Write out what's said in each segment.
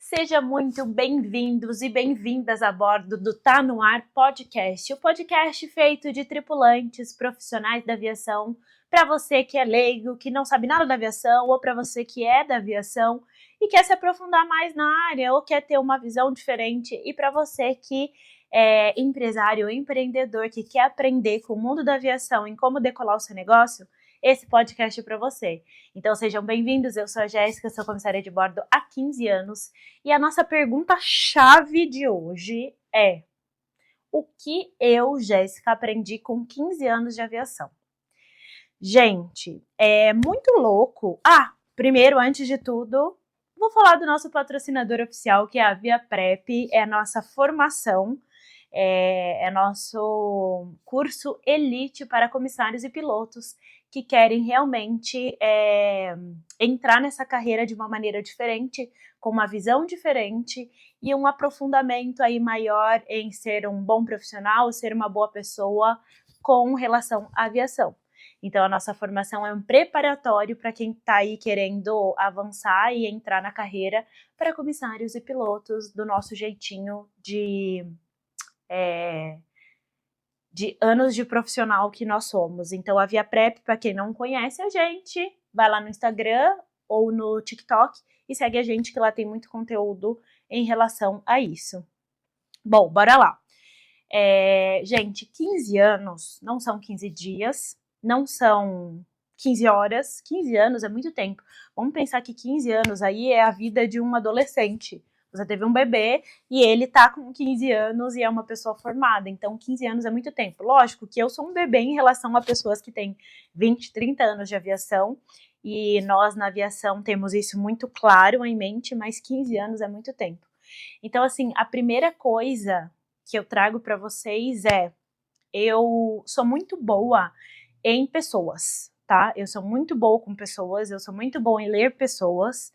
Sejam muito bem-vindos e bem-vindas a bordo do Tá No Ar Podcast, o podcast feito de tripulantes profissionais da aviação, para você que é leigo, que não sabe nada da aviação, ou para você que é da aviação e quer se aprofundar mais na área, ou quer ter uma visão diferente, e para você que é empresário ou empreendedor, que quer aprender com o mundo da aviação em como decolar o seu negócio, esse podcast é para você. Então sejam bem-vindos, eu sou a Jéssica, sou comissária de bordo há 15 anos e a nossa pergunta-chave de hoje é: o que eu, Jéssica, aprendi com 15 anos de aviação? Gente, é muito louco. Primeiro, antes de tudo, vou falar do nosso patrocinador oficial, que é a Aviaprep, é a nossa formação, é nosso curso elite para comissários e pilotos que querem realmente entrar nessa carreira de uma maneira diferente, com uma visão diferente e um aprofundamento aí maior em ser um bom profissional, ser uma boa pessoa com relação à aviação. Então, a nossa formação é um preparatório para quem está aí querendo avançar e entrar na carreira para comissários e pilotos do nosso jeitinho de anos de profissional que nós somos. Então, a Aviaprep, para quem não conhece a gente, vai lá no Instagram ou no TikTok e segue a gente, que lá tem muito conteúdo em relação a isso. Bom, bora lá. Gente, 15 anos não são 15 dias, não são 15 horas, 15 anos é muito tempo. Vamos pensar que 15 anos aí é a vida de um adolescente. Você teve um bebê e ele tá com 15 anos e é uma pessoa formada, então 15 anos é muito tempo. Lógico que eu sou um bebê em relação a pessoas que têm 20, 30 anos de aviação, e nós na aviação temos isso muito claro em mente, mas 15 anos é muito tempo. Então, assim, a primeira coisa que eu trago para vocês eu sou muito boa em pessoas, tá? Eu sou muito boa com pessoas, eu sou muito boa em ler pessoas,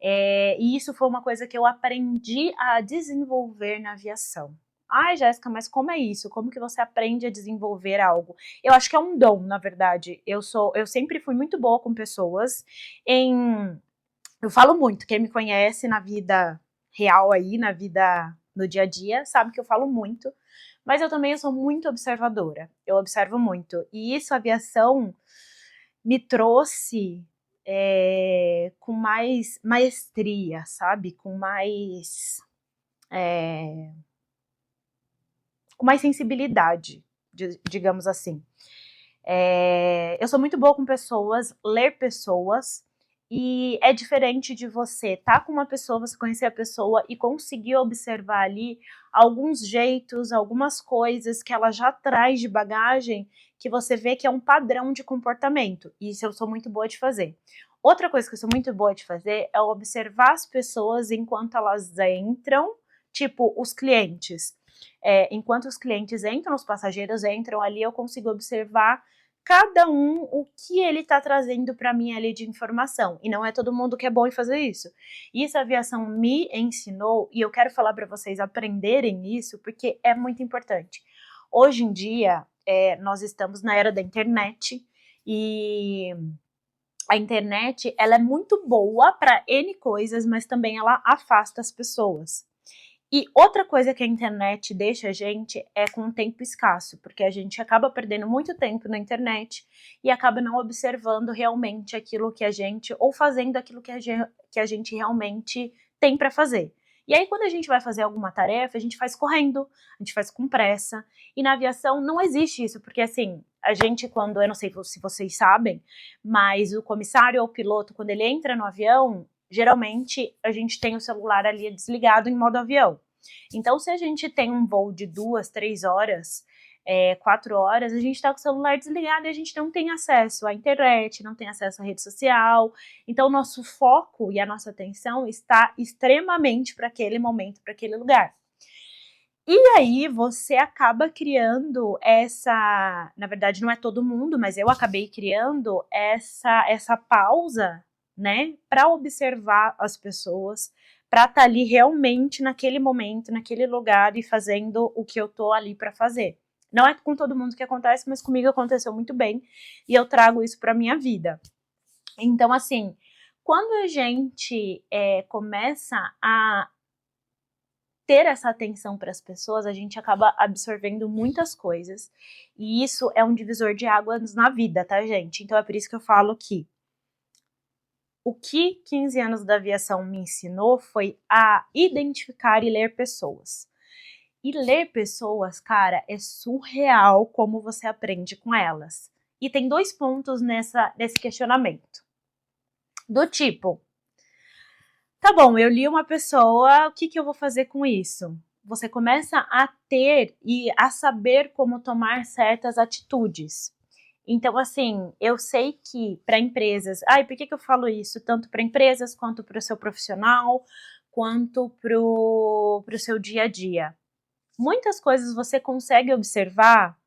e isso foi uma coisa que eu aprendi a desenvolver na aviação. Ai, Jéssica, mas como é isso? Como que você aprende a desenvolver algo? Eu acho que é um dom, na verdade. Eu sempre fui muito boa com pessoas. Eu falo muito, quem me conhece na vida real aí, na vida no dia a dia, sabe que eu falo muito, mas eu sou muito observadora, eu observo muito, e isso a aviação me trouxe com mais maestria, sabe, com mais sensibilidade, digamos assim. Eu sou muito boa com pessoas, ler pessoas, e é diferente de você estar com uma pessoa, você conhecer a pessoa e conseguir observar ali alguns jeitos, algumas coisas que ela já traz de bagagem, que você vê que é um padrão de comportamento. Isso eu sou muito boa de fazer. Outra coisa que eu sou muito boa de fazer é observar as pessoas enquanto elas entram, tipo os clientes. Enquanto os clientes entram, os passageiros entram ali, eu consigo observar cada um o que ele está trazendo para mim ali de informação. E não é todo mundo que é bom em fazer isso. Isso a aviação me ensinou, e eu quero falar para vocês aprenderem isso, porque é muito importante. Hoje em dia, nós estamos na era da internet, e a internet ela é muito boa para N coisas, mas também ela afasta as pessoas. E outra coisa que a internet deixa a gente é com um tempo escasso, porque a gente acaba perdendo muito tempo na internet e acaba não observando realmente aquilo que a gente, ou fazendo aquilo que a gente realmente tem para fazer. E aí, quando a gente vai fazer alguma tarefa, a gente faz correndo, a gente faz com pressa. E na aviação não existe isso, porque assim, a gente quando, eu não sei se vocês sabem, mas o comissário ou o piloto, quando ele entra no avião, geralmente a gente tem o celular ali desligado em modo avião. Então, se a gente tem um voo de 2, 3 horas, 4 horas, a gente está com o celular desligado e a gente não tem acesso à internet, não tem acesso à rede social. Então, o nosso foco e a nossa atenção está extremamente para aquele momento, para aquele lugar. E aí você acaba criando na verdade não é todo mundo, mas eu acabei criando essa pausa, né, para observar as pessoas, para estar ali realmente naquele momento, naquele lugar e fazendo o que eu tô ali para fazer. Não é com todo mundo que acontece, mas comigo aconteceu muito bem e eu trago isso para minha vida. Então, assim, Quando a gente começa a ter essa atenção para as pessoas, a gente acaba absorvendo muitas coisas. E isso é um divisor de águas na vida, tá, gente? Então é por isso que eu falo que o que 15 anos da aviação me ensinou foi a identificar e ler pessoas. E ler pessoas, cara, é surreal como você aprende com elas. E tem 2 pontos nesse questionamento. Do tipo, tá bom, eu li uma pessoa, o que eu vou fazer com isso? Você começa a ter e a saber como tomar certas atitudes. Então, assim, eu sei que para empresas... por que eu falo isso? Tanto para empresas, quanto para o seu profissional, quanto para o seu dia a dia. Muitas coisas você consegue observar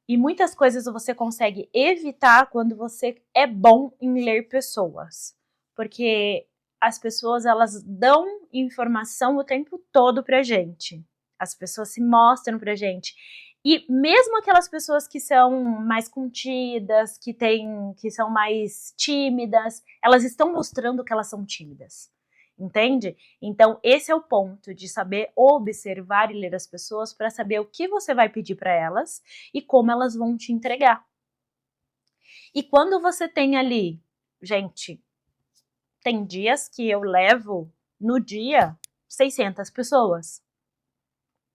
e muitas coisas você consegue evitar quando você é bom em ler pessoas. Porque as pessoas, elas dão informação o tempo todo pra gente. As pessoas se mostram pra gente. E mesmo aquelas pessoas que são mais contidas, que são mais tímidas, elas estão mostrando que elas são tímidas. Entende? Então, esse é o ponto de saber observar e ler as pessoas para saber o que você vai pedir para elas e como elas vão te entregar. E quando você tem ali, gente, tem dias que eu levo no dia 600 pessoas.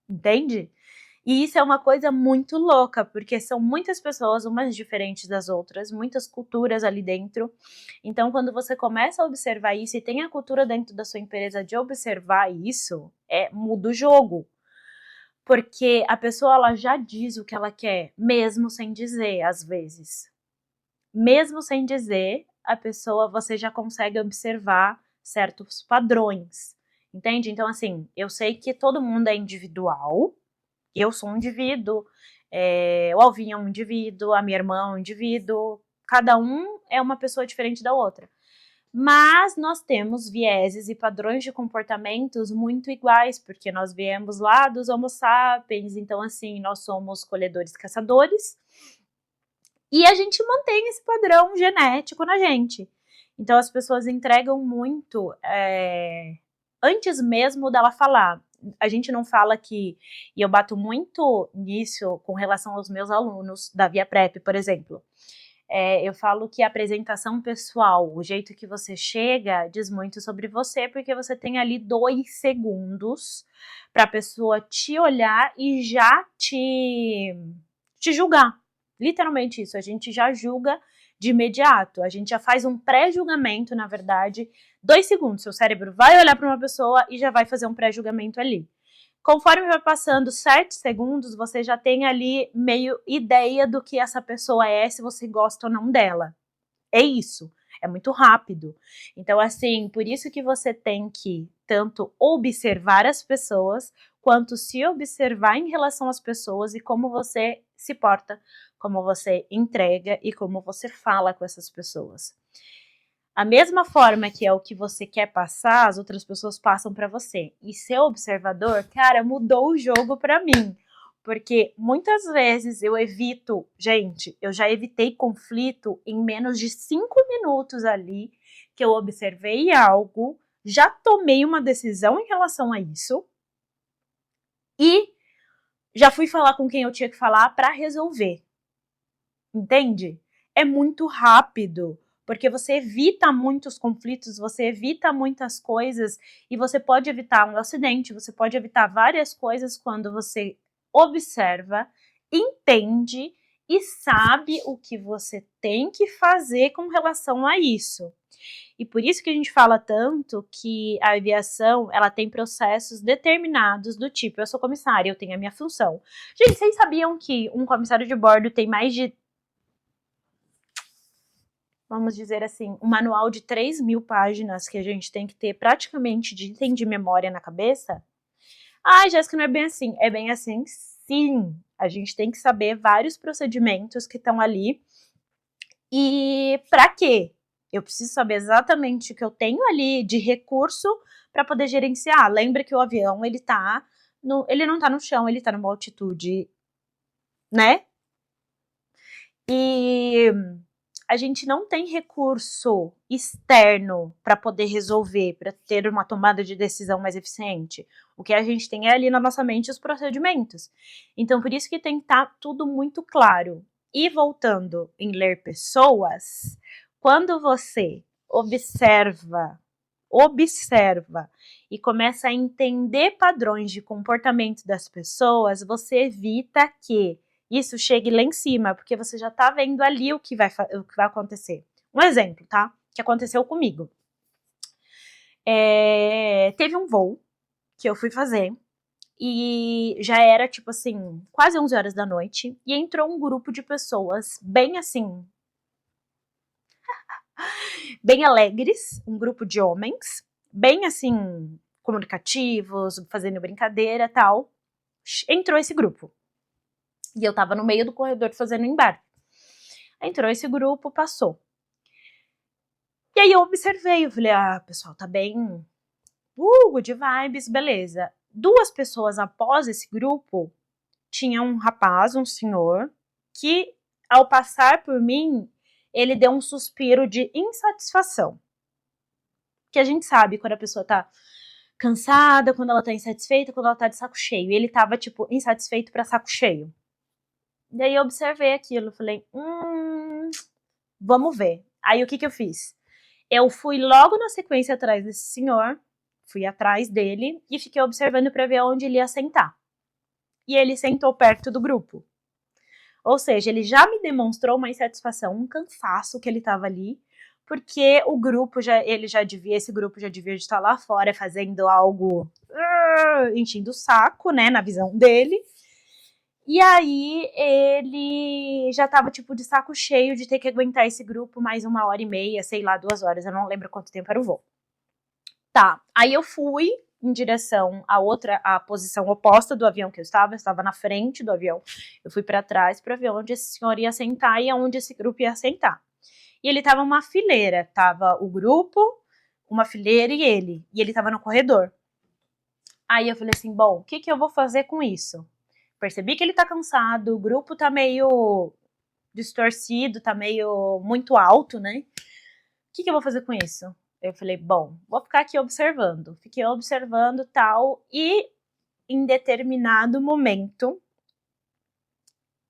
Entende? E isso é uma coisa muito louca, porque são muitas pessoas, umas diferentes das outras, muitas culturas ali dentro. Então, quando você começa a observar isso e tem a cultura dentro da sua empresa de observar isso, muda o jogo. Porque a pessoa, ela já diz o que ela quer, mesmo sem dizer, às vezes. Mesmo sem dizer, a pessoa, você já consegue observar certos padrões. Entende? Então, assim, eu sei que todo mundo é individual. Eu sou um indivíduo, o Alvin é um indivíduo, a minha irmã é um indivíduo, cada um é uma pessoa diferente da outra. Mas nós temos vieses e padrões de comportamentos muito iguais, porque nós viemos lá dos Homo sapiens, então assim, nós somos colhedores-caçadores, e a gente mantém esse padrão genético na gente. Então as pessoas entregam muito antes mesmo dela falar. A gente não fala que, e eu bato muito nisso com relação aos meus alunos da Via Prep, por exemplo. Eu falo que a apresentação pessoal, o jeito que você chega, diz muito sobre você, porque você tem ali 2 segundos para a pessoa te olhar e já te julgar. Literalmente isso, a gente já julga de imediato, a gente já faz um pré-julgamento, na verdade, 2 segundos, seu cérebro vai olhar para uma pessoa e já vai fazer um pré-julgamento ali. Conforme vai passando 7 segundos, você já tem ali meio ideia do que essa pessoa é, se você gosta ou não dela. É isso, é muito rápido. Então, assim, por isso que você tem que tanto observar as pessoas, quanto se observar em relação às pessoas e como você se porta, como você entrega e como você fala com essas pessoas. A mesma forma que é o que você quer passar, as outras pessoas passam para você. E ser observador, cara, mudou o jogo para mim. Porque muitas vezes eu evito, gente, eu já evitei conflito em menos de 5 minutos ali, que eu observei algo, já tomei uma decisão em relação a isso e já fui falar com quem eu tinha que falar para resolver. Entende? É muito rápido, porque você evita muitos conflitos, você evita muitas coisas e você pode evitar um acidente, você pode evitar várias coisas quando você observa, entende e sabe o que você tem que fazer com relação a isso. E por isso que a gente fala tanto que a aviação, ela tem processos determinados do tipo, eu sou comissária, eu tenho a minha função. Gente, vocês sabiam que um comissário de bordo tem mais de, vamos dizer assim, um manual de 3.000 páginas que a gente tem que ter praticamente de item de memória na cabeça? Jéssica, não é bem assim. É bem assim, sim. A gente tem que saber vários procedimentos que estão ali. E para quê? Eu preciso saber exatamente o que eu tenho ali de recurso para poder gerenciar. Lembra que o avião, ele não tá no chão, ele tá numa altitude, né? E a gente não tem recurso externo para poder resolver, para ter uma tomada de decisão mais eficiente. O que a gente tem é ali na nossa mente os procedimentos. Então, por isso que tem que estar tudo muito claro. E voltando em ler pessoas, quando você observa e começa a entender padrões de comportamento das pessoas, você evita que isso chegue lá em cima, porque você já tá vendo ali o que vai acontecer. Um exemplo, tá? Que aconteceu comigo. Teve um voo que eu fui fazer e já era, tipo assim, quase 11 horas da noite e entrou um grupo de pessoas bem assim, bem alegres, um grupo de homens, bem assim, comunicativos, fazendo brincadeira e tal. Entrou esse grupo. E eu tava no meio do corredor fazendo embarque. Entrou esse grupo, passou. E aí eu observei, eu falei, o pessoal tá bem, good vibes, beleza. 2 pessoas após esse grupo, tinha um rapaz, um senhor, que ao passar por mim, ele deu um suspiro de insatisfação. Que a gente sabe quando a pessoa tá cansada, quando ela tá insatisfeita, quando ela tá de saco cheio. E ele tava, tipo, insatisfeito pra saco cheio. Daí eu observei aquilo, falei, vamos ver. Aí o que eu fiz? Eu fui logo na sequência atrás desse senhor, fui atrás dele e fiquei observando para ver onde ele ia sentar. E ele sentou perto do grupo. Ou seja, ele já me demonstrou uma insatisfação, um cansaço que ele estava ali, porque o grupo esse grupo já devia estar lá fora fazendo algo, enchendo o saco, né, na visão dele. E aí ele já tava, tipo, de saco cheio de ter que aguentar esse grupo mais 1h30, sei lá, 2 horas, eu não lembro quanto tempo era o voo. Tá, aí eu fui em direção à posição oposta do avião que eu estava na frente do avião. Eu fui para trás para ver onde esse senhor ia sentar e aonde esse grupo ia sentar. E ele tava uma fileira, tava o grupo, uma fileira e ele tava no corredor. Aí eu falei assim, bom, o que eu vou fazer com isso? Percebi que ele tá cansado, o grupo tá meio distorcido, tá meio muito alto, né? O que eu vou fazer com isso? Eu falei, bom, vou ficar aqui observando. Fiquei observando tal, e em determinado momento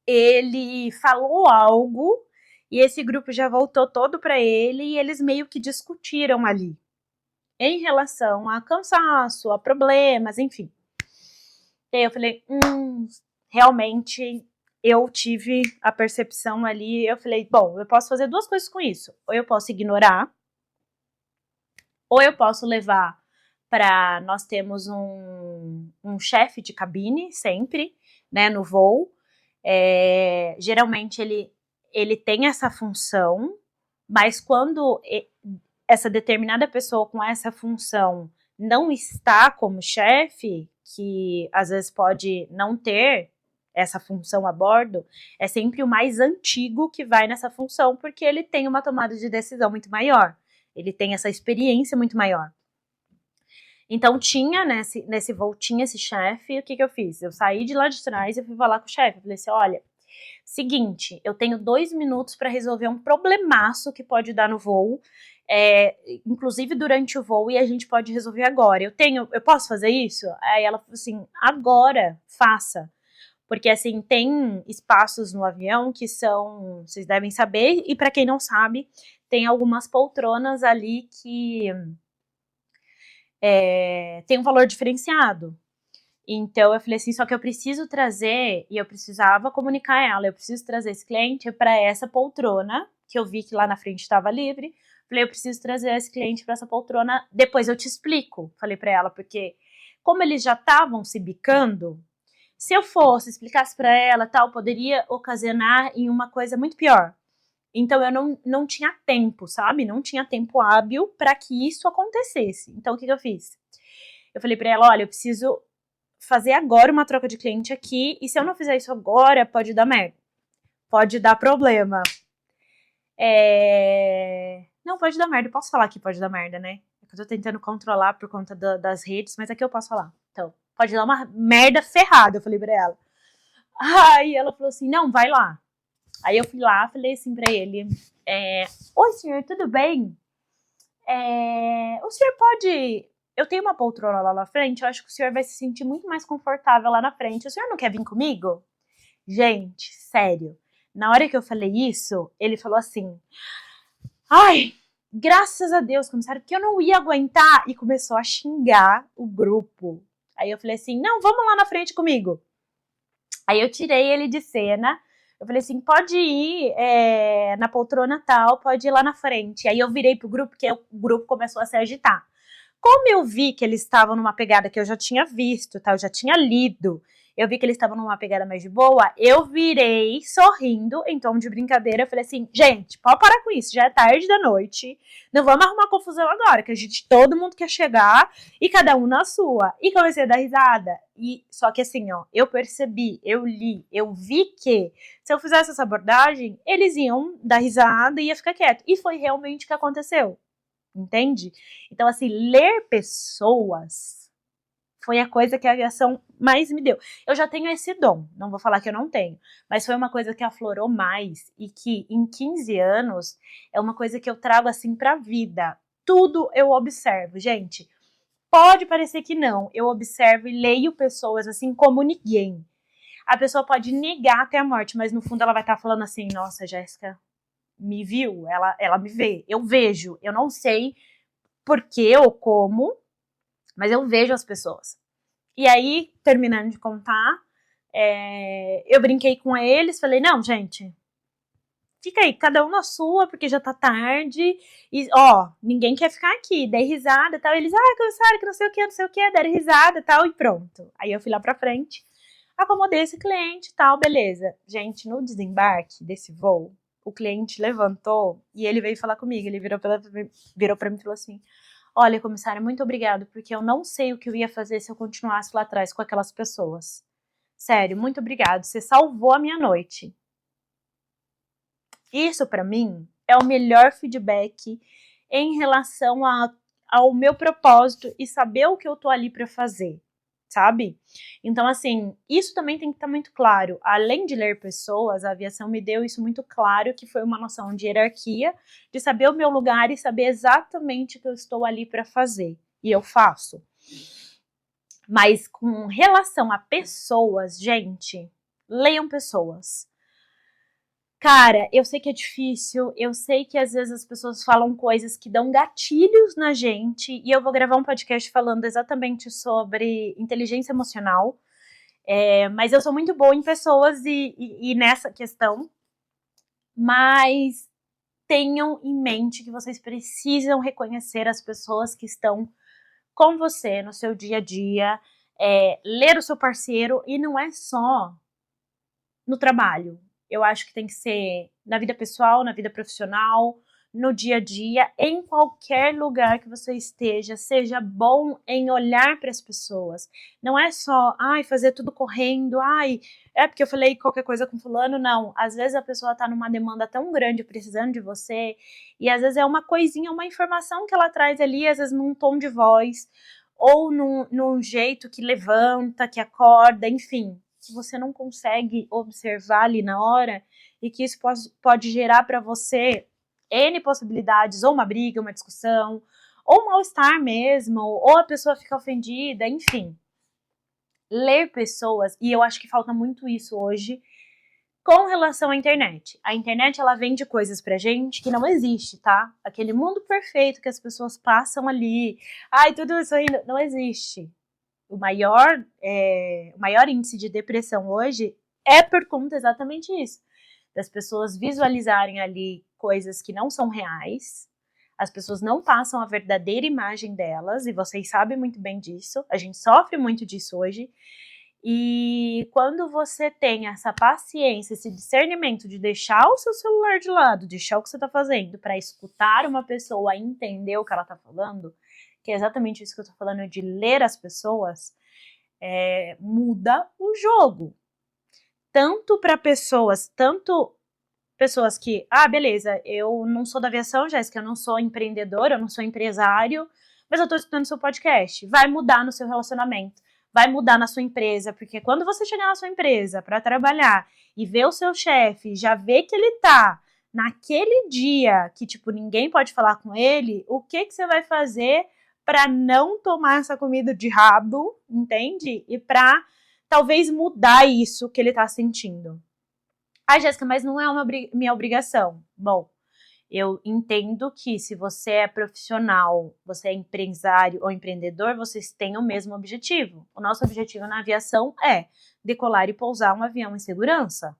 ele falou algo e esse grupo já voltou todo para ele e eles meio que discutiram ali em relação a cansaço, a problemas, enfim. E aí eu falei, realmente eu tive a percepção ali, eu falei, bom, eu posso fazer 2 coisas com isso. Ou eu posso ignorar, ou eu posso levar para... Nós temos um chefe de cabine sempre, né, no voo. Geralmente ele tem essa função, mas quando essa determinada pessoa com essa função não está como chefe, que às vezes pode não ter essa função a bordo, é sempre o mais antigo que vai nessa função, porque ele tem uma tomada de decisão muito maior, ele tem essa experiência muito maior. Então tinha, nesse voo, tinha esse chefe, e o que eu fiz? Eu saí de lá de trás e fui falar com o chefe, eu falei assim, olha, seguinte, eu tenho 2 minutos para resolver um problemaço que pode dar no voo, inclusive durante o voo, e a gente pode resolver agora. Eu posso fazer isso? Aí ela falou assim, agora, faça. Porque, assim, tem espaços no avião que são, vocês devem saber, e para quem não sabe, tem algumas poltronas ali que tem um valor diferenciado. Então eu falei assim, só que eu preciso trazer, e eu precisava comunicar a ela, eu preciso trazer esse cliente para essa poltrona, que eu vi que lá na frente estava livre. Falei, eu preciso trazer esse cliente para essa poltrona, depois eu te explico. Falei para ela, porque como eles já estavam se bicando, se eu explicasse para ela, tal, poderia ocasionar em uma coisa muito pior. Então eu não tinha tempo, sabe? Não tinha tempo hábil para que isso acontecesse. Então o que eu fiz? Eu falei para ela, olha, eu preciso fazer agora uma troca de cliente aqui, e se eu não fizer isso agora, pode dar merda. Pode dar problema. Não, pode dar merda. Eu posso falar que pode dar merda, né? Eu tô tentando controlar por conta das redes, mas aqui eu posso falar. Então, pode dar uma merda ferrada, eu falei pra ela. Aí ela falou assim, não, vai lá. Aí eu fui lá, falei assim pra ele, oi senhor, tudo bem? O senhor pode... Eu tenho uma poltrona lá na frente, eu acho que o senhor vai se sentir muito mais confortável lá na frente. O senhor não quer vir comigo? Gente, sério. Na hora que eu falei isso, ele falou assim, ai, graças a Deus, comissário, porque eu não ia aguentar. E começou a xingar o grupo. Aí eu falei assim, não, vamos lá na frente comigo. Aí eu tirei ele de cena. Eu falei assim, pode ir na poltrona tal, pode ir lá na frente. Aí eu virei pro grupo, porque o grupo começou a se agitar. Como eu vi que eles estavam numa pegada que eu já tinha visto, tá? Eu já tinha lido. Eu vi que eles estavam numa pegada mais de boa. Eu virei sorrindo, em tom de brincadeira. Eu falei assim, gente, pode parar com isso. Já é tarde da noite. Não vamos arrumar confusão agora, que todo mundo quer chegar e cada um na sua. E comecei a dar risada. Só que assim, ó, eu percebi, eu li, eu vi que se eu fizesse essa abordagem, eles iam dar risada e ia ficar quieto. E foi realmente o que aconteceu. Entende? Então, assim, ler pessoas foi a coisa que a aviação mais me deu. Eu já tenho esse dom, não vou falar que eu não tenho, mas foi uma coisa que aflorou mais e que em 15 anos é uma coisa que eu trago assim pra vida. Tudo eu observo, gente. Pode parecer que não, eu observo e leio pessoas assim como ninguém. A pessoa pode negar até a morte, mas no fundo ela vai estar falando assim, nossa, Jéssica, me viu, ela me vê, eu vejo, eu não sei por que ou como, mas eu vejo as pessoas. E aí, terminando de contar, eu brinquei com eles, falei, não, gente, fica aí, cada um na sua, porque já tá tarde, e ó, ninguém quer ficar aqui, dei risada e tal, eles, comissário, que não sei o que, deram risada e tal, e pronto. Aí eu fui lá pra frente, acomodei esse cliente e tal, beleza. Gente, no desembarque desse voo, o cliente levantou e ele veio falar comigo. Ele virou pra mim e falou assim, olha, comissária, muito obrigado, porque eu não sei o que eu ia fazer se eu continuasse lá atrás com aquelas pessoas. Sério, muito obrigado, você salvou a minha noite. Isso pra mim é o melhor feedback em relação ao meu propósito e saber o que eu tô ali pra fazer. Sabe? Então, assim, isso também tem que estar muito claro. Além de ler pessoas, a aviação me deu isso muito claro, que foi uma noção de hierarquia, de saber o meu lugar e saber exatamente o que eu estou ali para fazer. E eu faço. Mas com relação a pessoas, gente, leiam pessoas. Cara, eu sei que é difícil, eu sei que às vezes as pessoas falam coisas que dão gatilhos na gente, e eu vou gravar um podcast falando exatamente sobre inteligência emocional, mas eu sou muito boa em pessoas e nessa questão, mas tenham em mente que vocês precisam reconhecer as pessoas que estão com você no seu dia a dia, ler o seu parceiro, e não é só no trabalho. Eu acho que tem que ser na vida pessoal, na vida profissional, no dia a dia, em qualquer lugar que você esteja, seja bom em olhar para as pessoas. Não é só, fazer tudo correndo, é porque eu falei qualquer coisa com fulano, não. Às vezes a pessoa tá numa demanda tão grande, precisando de você, e às vezes é uma coisinha, uma informação que ela traz ali, às vezes num tom de voz, ou num jeito que levanta, que acorda, enfim, que você não consegue observar ali na hora e que isso pode gerar para você N possibilidades, ou uma briga, uma discussão, ou um mal-estar mesmo, ou a pessoa fica ofendida, enfim. Ler pessoas, e eu acho que falta muito isso hoje com relação à internet. A internet, ela vende coisas pra gente que não existe, tá? Aquele mundo perfeito que as pessoas passam ali, tudo isso ainda não existe. O maior índice de depressão hoje é por conta exatamente isso. Das pessoas visualizarem ali coisas que não são reais, as pessoas não passam a verdadeira imagem delas, e vocês sabem muito bem disso, a gente sofre muito disso hoje, e quando você tem essa paciência, esse discernimento de deixar o seu celular de lado, deixar o que você está fazendo, para escutar uma pessoa e entender o que ela está falando, que é exatamente isso que eu tô falando, de ler as pessoas, muda o jogo. Tanto pessoas que, beleza, eu não sou da aviação, Jéssica, eu não sou empreendedora, eu não sou empresário, mas eu tô escutando seu podcast. Vai mudar no seu relacionamento, vai mudar na sua empresa, porque quando você chegar na sua empresa para trabalhar e ver o seu chefe, já vê que ele tá naquele dia que, tipo, ninguém pode falar com ele, o que que você vai fazer para não tomar essa comida de rabo, entende? E para talvez mudar isso que ele tá sentindo. Ai, Jéssica, mas não é minha obrigação. Bom, eu entendo que se você é profissional, você é empresário ou empreendedor, vocês têm o mesmo objetivo. O nosso objetivo na aviação é decolar e pousar um avião em segurança.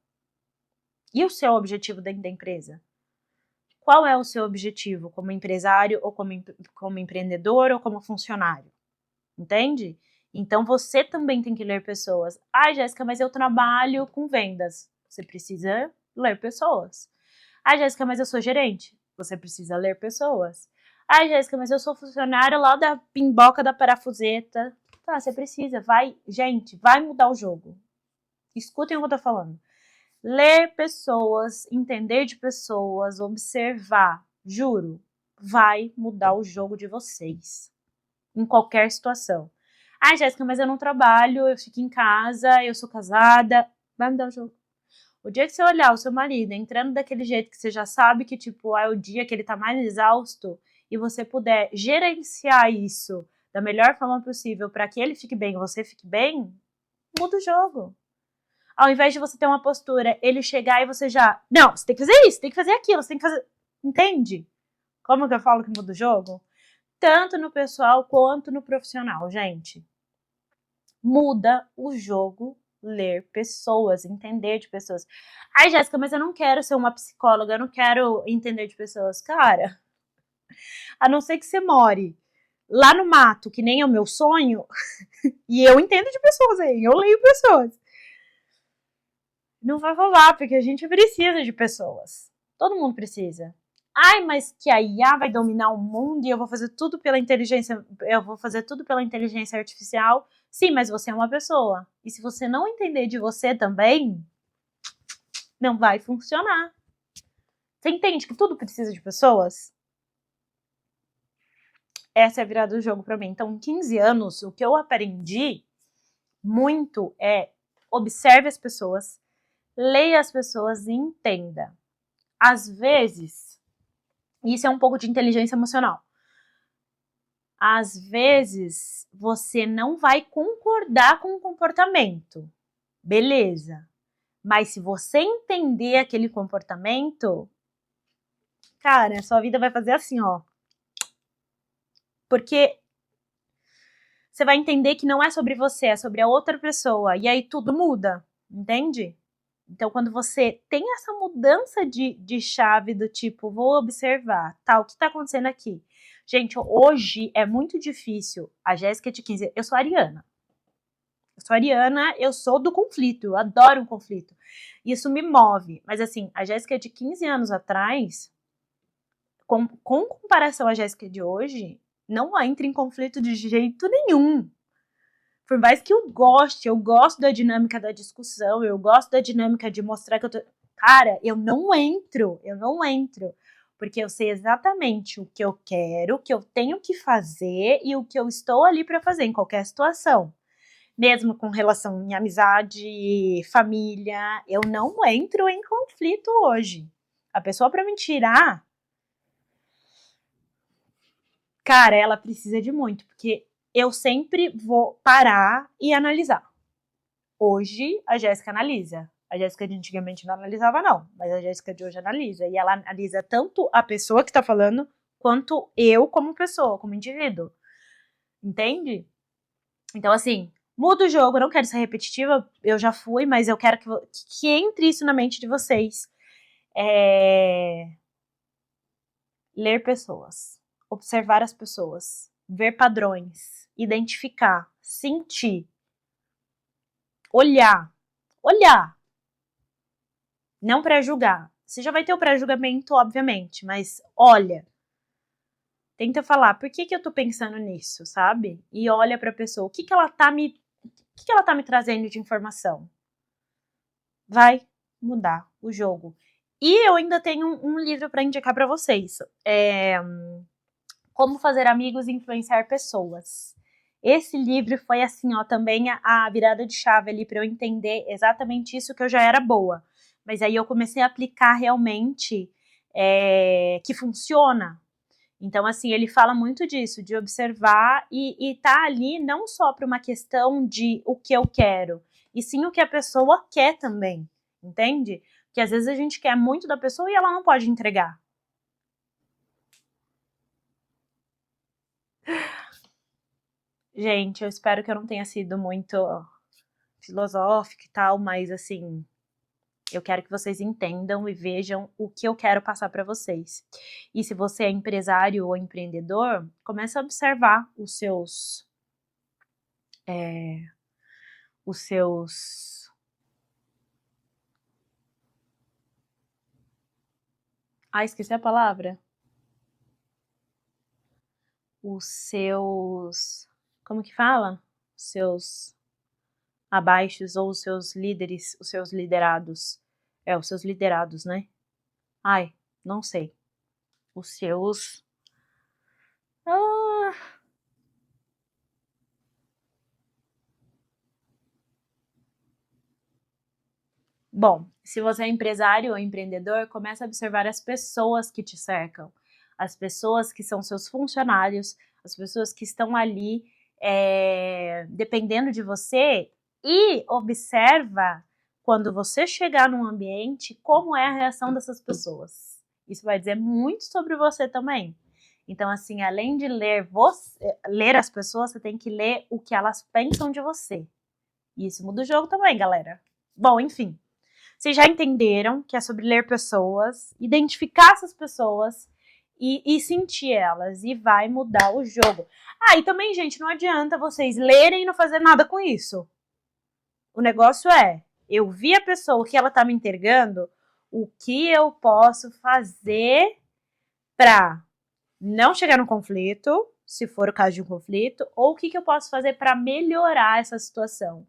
E o seu objetivo dentro da empresa? Qual é o seu objetivo como empresário ou como empreendedor ou como funcionário? Entende? Então você também tem que ler pessoas. Ai, Jéssica, mas eu trabalho com vendas. Você precisa ler pessoas. Ai, Jéssica, mas eu sou gerente. Você precisa ler pessoas. Ai, Jéssica, mas eu sou funcionária lá da pimboca da parafuseta. Tá, você precisa. Vai, gente, vai mudar o jogo. Escutem o que eu tô falando. Ler pessoas, entender de pessoas, observar, juro, vai mudar o jogo de vocês. Em qualquer situação. Ai, Jéssica, mas eu não trabalho, eu fico em casa, eu sou casada. Vai mudar o jogo. O dia que você olhar o seu marido entrando daquele jeito que você já sabe que, tipo, é o dia que ele tá mais exausto e você puder gerenciar isso da melhor forma possível para que ele fique bem e você fique bem, muda o jogo. Ao invés de você ter uma postura, ele chegar e você já... Não, você tem que fazer isso, tem que fazer aquilo, você tem que fazer... Entende? Como que eu falo que muda o jogo? Tanto no pessoal quanto no profissional, gente. Muda o jogo ler pessoas, entender de pessoas. Ai, Jéssica, mas eu não quero ser uma psicóloga, eu não quero entender de pessoas. Cara, a não ser que você more lá no mato, que nem é o meu sonho, e eu entendo de pessoas aí, eu leio pessoas. Não vai rolar, porque a gente precisa de pessoas. Todo mundo precisa. Ai, mas que a IA vai dominar o mundo e eu vou fazer tudo pela inteligência, artificial. Sim, mas você é uma pessoa. E se você não entender de você também, não vai funcionar. Você entende que tudo precisa de pessoas? Essa é a virada do jogo para mim. Então, em 15 anos, o que eu aprendi muito é observe as pessoas, leia as pessoas e entenda. Às vezes, isso é um pouco de inteligência emocional. Às vezes, você não vai concordar com o comportamento. Beleza. Mas se você entender aquele comportamento, cara, a sua vida vai fazer assim, ó. Porque você vai entender que não é sobre você, é sobre a outra pessoa. E aí tudo muda, entende? Então, quando você tem essa mudança de chave do tipo, vou observar, tá, o que tá acontecendo aqui? Gente, hoje é muito difícil. A Jéssica de 15, eu sou ariana. Eu sou do conflito, eu adoro um conflito. Isso me move. Mas assim, a Jéssica de 15 anos atrás, com comparação à Jéssica de hoje, não entra em conflito de jeito nenhum. Por mais que eu gosto da dinâmica da discussão, eu gosto da dinâmica de mostrar que eu tô... Cara, eu não entro. Porque eu sei exatamente o que eu quero, o que eu tenho que fazer e o que eu estou ali para fazer em qualquer situação. Mesmo com relação em amizade, família, eu não entro em conflito hoje. A pessoa para me tirar, cara, ela precisa de muito, porque eu sempre vou parar e analisar. Hoje, a Jéssica analisa. A Jéssica de antigamente não analisava, não. Mas a Jéssica de hoje analisa. E ela analisa tanto a pessoa que tá falando, quanto eu como pessoa, como indivíduo. Entende? Então, assim, muda o jogo. Eu não quero ser repetitiva. Eu já fui, mas eu quero que entre isso na mente de vocês. Ler pessoas. Observar as pessoas. Ver padrões. Identificar. Sentir. Olhar. Não pré-julgar. Você já vai ter o pré-julgamento, obviamente, mas olha. Tenta falar, por que eu tô pensando nisso, sabe? E olha pra pessoa, o que ela tá me trazendo de informação? Vai mudar o jogo. E eu ainda tenho um livro para indicar para vocês. Como fazer amigos e influenciar pessoas. Esse livro foi assim, ó, também a virada de chave ali para eu entender exatamente isso, que eu já era boa. Mas aí eu comecei a aplicar realmente que funciona. Então, assim, ele fala muito disso, de observar e tá ali não só para uma questão de o que eu quero, e sim o que a pessoa quer também, entende? Porque às vezes a gente quer muito da pessoa e ela não pode entregar. Gente, eu espero que eu não tenha sido muito filosófica e tal, mas assim, eu quero que vocês entendam e vejam o que eu quero passar para vocês. E se você é empresário ou empreendedor, comece a observar os seus. Ah, esqueci a palavra. Os seus. Como que fala? Os seus abaixos ou os seus líderes, os seus liderados. Os seus liderados, né? Ai, não sei. Os seus. Ah, bom, se você é empresário ou empreendedor, comece a observar as pessoas que te cercam, as pessoas que são seus funcionários, as pessoas que estão ali dependendo de você e observa quando você chegar num ambiente como é a reação dessas pessoas. Isso vai dizer muito sobre você também. Então, assim, além de ler as pessoas, você tem que ler o que elas pensam de você. E isso muda o jogo também, galera. Bom, enfim. Vocês já entenderam que é sobre ler pessoas, identificar essas pessoas e sentir elas. E vai mudar o jogo. Ah, e também, gente, não adianta vocês lerem e não fazer nada com isso. O negócio é, eu vi a pessoa, o que ela tá me entregando, o que eu posso fazer para não chegar no conflito, se for o caso de um conflito, ou o que eu posso fazer para melhorar essa situação.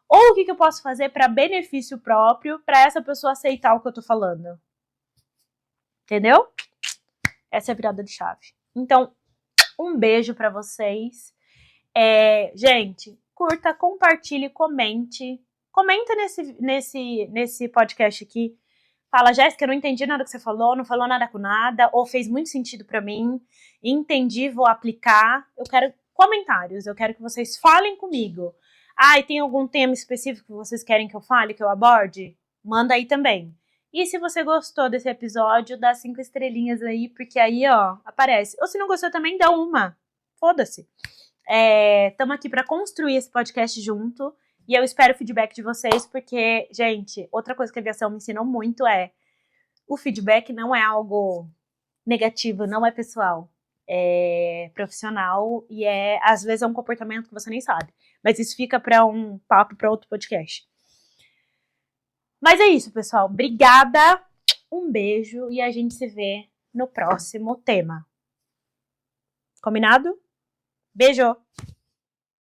Ou o que eu posso fazer para benefício próprio, para essa pessoa aceitar o que eu tô falando. Entendeu? Essa é a virada de chave. Então, um beijo para vocês. Gente, curta, compartilhe, comente. Comenta nesse podcast aqui. Fala, Jéssica, eu não entendi nada que você falou, não falou nada com nada, ou fez muito sentido para mim. Entendi, vou aplicar. Eu quero comentários, eu quero que vocês falem comigo. Ah, e tem algum tema específico que vocês querem que eu fale, que eu aborde? Manda aí também. E se você gostou desse episódio, dá 5 estrelinhas aí, porque aí, ó, aparece. Ou se não gostou também, dá uma. Foda-se. Estamos aqui para construir esse podcast junto. E eu espero o feedback de vocês, porque, gente, outra coisa que a aviação me ensinou muito é o feedback não é algo negativo, não é pessoal. É profissional e às vezes é um comportamento que você nem sabe. Mas isso fica para um papo para outro podcast. Mas é isso, pessoal. Obrigada, um beijo e a gente se vê no próximo tema. Combinado? Beijo!